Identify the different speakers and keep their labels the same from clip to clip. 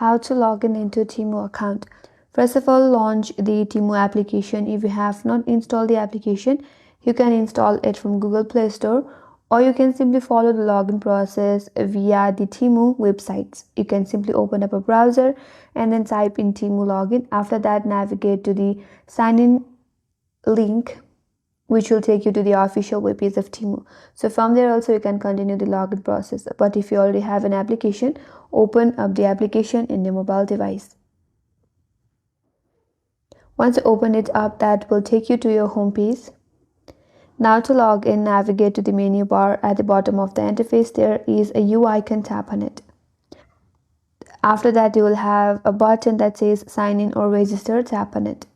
Speaker 1: How to log in into Temu account. First of all, launch the Temu application. If you have not installed the application, you can install it from Google Play Store, or you can simply follow the login process via the Temu websites. You can simply open up a browser and then type in Temu login. After that, navigate to the sign in link, which will take you to the official web page of Temu. So from there also you can continue the login process. But if you already have an application, open up the application in your mobile device. Once you open it up, that will take you to your home page. Now to log in, navigate to the menu bar. At the bottom of the interface, there is a U icon. Tap on it. After that, you will have a button that says sign in or register. Tap on it.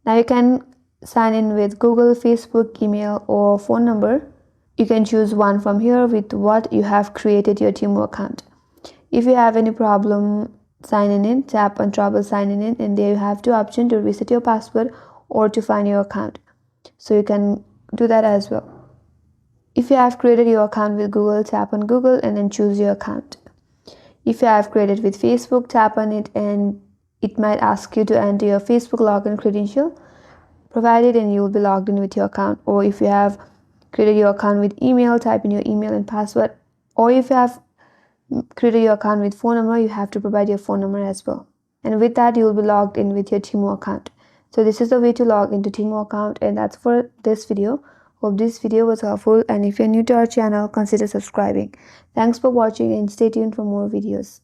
Speaker 1: Now you can sign in with Google, Facebook, email, or phone number. You can choose one from here with what you have created your Temu account. If you have any problem signing in, tap on trouble signing in, and there you have two options: to reset your password or to find your account. So you can do that as well. If you have created your account with Google, tap on Google and then choose your account. If you have created with Facebook, tap on it and it might ask you to enter your Facebook login credential. Provide it and you will be logged in with your account. Or if you have created your account with email, type in your email and password. Or if you have created your account with phone number, you have to provide your phone number as well. And with that, you will be logged in with your Temu account. So this is the way to log into Temu account, and that's for this video. Hope this video was helpful, and if you're new to our channel, consider subscribing. Thanks for watching and stay tuned for more videos.